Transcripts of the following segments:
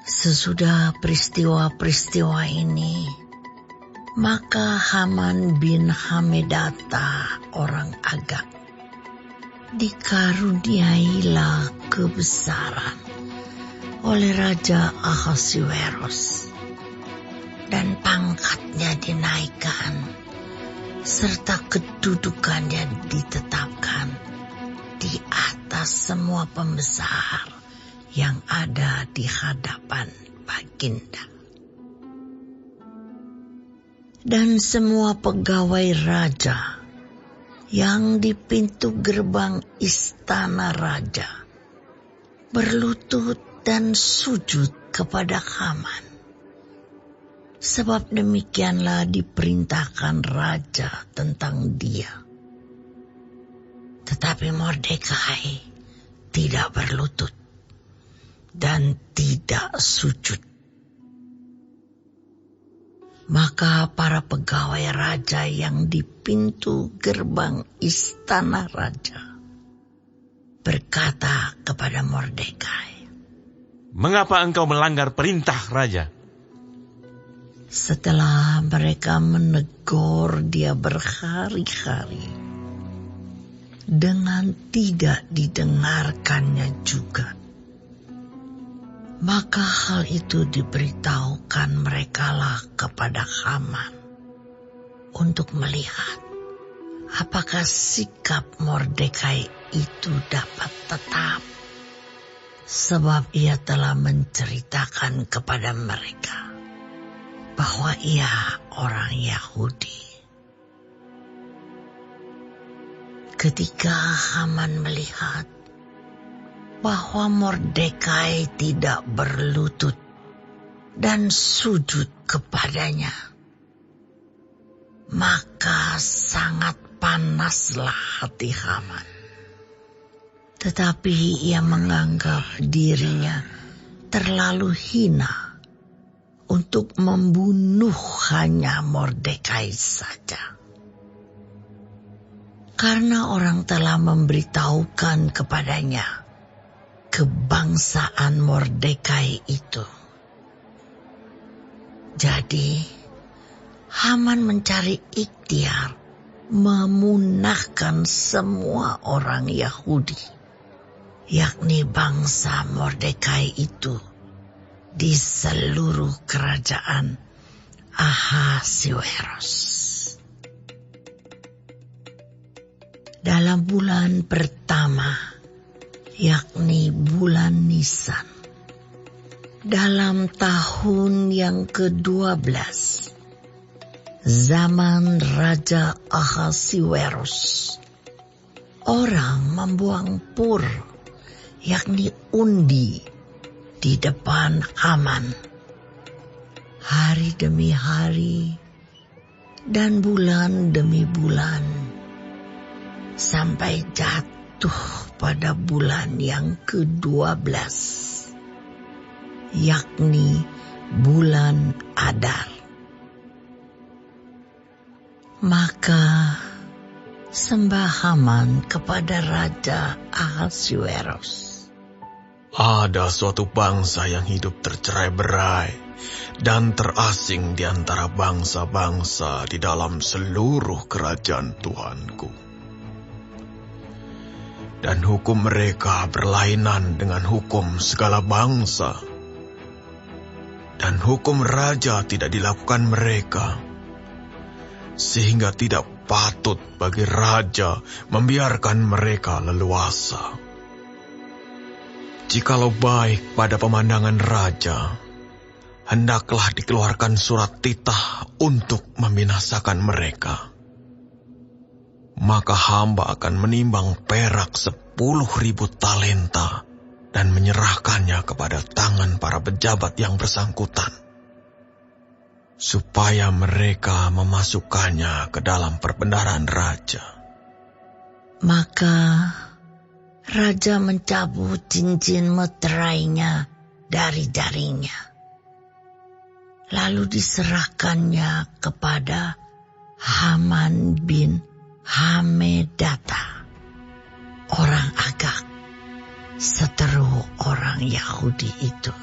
Sesudah peristiwa-peristiwa ini, maka Haman bin Hamedata orang Agag dikaruniailah kebesaran oleh Raja Ahasuerus, dan pangkatnya dinaikkan serta kedudukannya ditetapkan di atas semua pembesar yang ada di hadapan Baginda. Dan semua pegawai raja yang di pintu gerbang istana raja berlutut dan sujud kepada Haman, sebab demikianlah diperintahkan raja tentang dia. Tetapi Mordekai tidak berlutut dan tidak sujud. Maka para pegawai raja yang di pintu gerbang istana raja berkata kepada Mordekai, "Mengapa engkau melanggar perintah raja?" Setelah mereka menegur dia berhari-hari, dengan tidak didengarkannya juga, maka hal itu diberitahukan merekalah kepada Haman untuk melihat apakah sikap Mordekai itu dapat tetap, sebab ia telah menceritakan kepada mereka bahwa ia orang Yahudi. Ketika Haman melihat bahwa Mordekai tidak berlutut dan sujud kepadanya, maka sangat panaslah hati Haman. Tetapi ia menganggap dirinya terlalu hina untuk membunuh hanya Mordekai saja. Karena orang telah memberitahukan kepadanya kebangsaan Mordekai itu. Jadi, Haman mencari ikhtiar memunahkan semua orang Yahudi, yakni bangsa Mordekai itu, di seluruh kerajaan Ahasuerus. Dalam bulan pertama, yakni bulan Nisan, dalam tahun yang ke-12, zaman Raja Ahasuerus, orang membuang pur, yakni undi, di depan Haman, hari demi hari dan bulan demi bulan, sampai jatuh pada bulan yang ke-12, yakni bulan Adar. Maka sembah Haman kepada Raja Ahasuerus, "Ada suatu bangsa yang hidup tercerai-berai dan terasing di antara bangsa-bangsa di dalam seluruh kerajaan Tuanku. Dan hukum mereka berlainan dengan hukum segala bangsa. Dan hukum raja tidak dilakukan mereka, sehingga tidak patut bagi raja membiarkan mereka leluasa. Jikalau baik pada pemandangan raja, hendaklah dikeluarkan surat titah untuk membinasakan mereka. Maka hamba akan menimbang perak 10.000 talenta dan menyerahkannya kepada tangan para pejabat yang bersangkutan, supaya mereka memasukkannya ke dalam perbendaharaan raja." Maka raja mencabut cincin meterainya dari jarinya, lalu diserahkannya kepada Haman bin Hamedata, orang Agag, seteru orang Yahudi itu.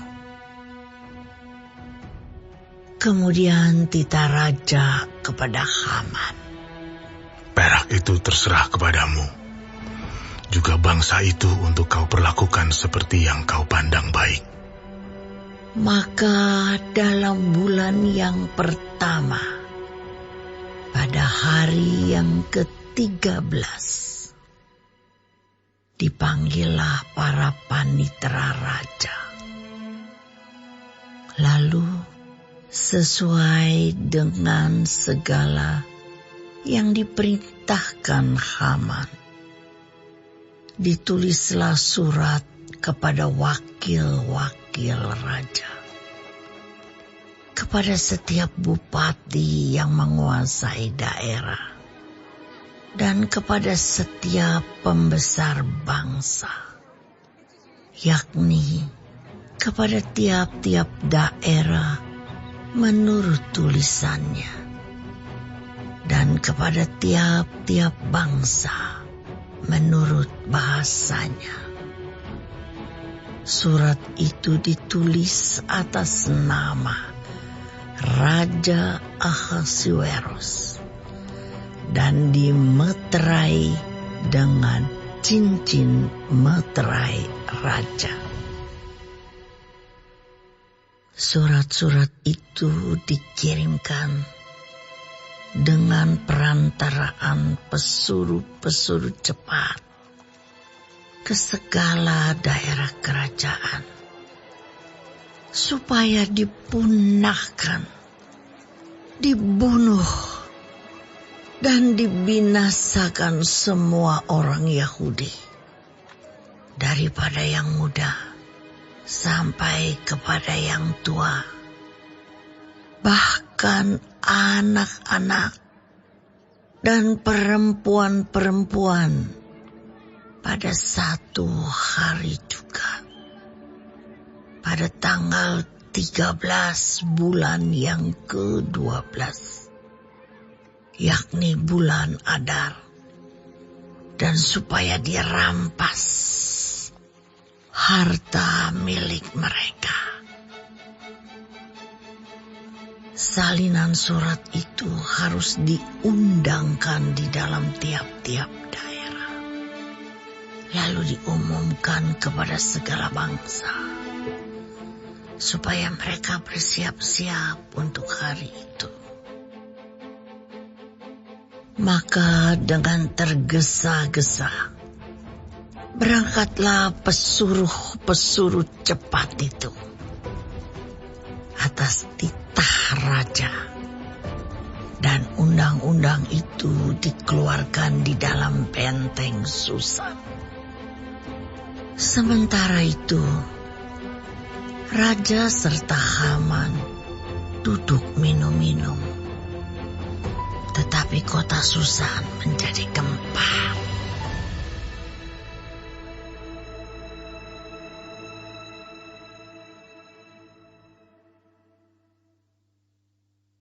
Kemudian titah raja kepada Haman. Perak itu terserah kepadamu. Juga bangsa itu untuk kau perlakukan seperti yang kau pandang baik. Maka dalam bulan yang pertama, pada hari yang ke-13, dipanggillah para panitera raja. Lalu sesuai dengan segala yang diperintahkan Haman, ditulislah surat kepada wakil-wakil raja, kepada setiap bupati yang menguasai daerah, dan kepada setiap pembesar bangsa, yakni kepada tiap-tiap daerah menurut tulisannya, dan kepada tiap-tiap bangsa menurut bahasanya. Surat itu ditulis atas nama Raja Ahasuerus dan dimeterai dengan cincin meterai raja. Surat-surat itu dikirimkan dengan perantaraan pesuruh-pesuruh cepat ke segala daerah kerajaan, supaya dipunahkan, dibunuh, dan dibinasakan semua orang Yahudi, daripada yang muda sampai kepada yang tua, bahkan anak-anak dan perempuan-perempuan pada satu hari juga, pada tanggal 13 bulan yang ke-12, yakni bulan Adar, dan supaya dirampas harta milik mereka. Salinan surat itu harus diundangkan di dalam tiap-tiap daerah, lalu diumumkan kepada segala bangsa, supaya mereka bersiap-siap untuk hari itu. Maka dengan tergesa-gesa berangkatlah pesuruh-pesuruh cepat itu atas titah raja, dan undang-undang itu dikeluarkan di dalam benteng Susan. Sementara itu, raja serta Haman duduk minum-minum, tetapi kota Susan menjadi gempar.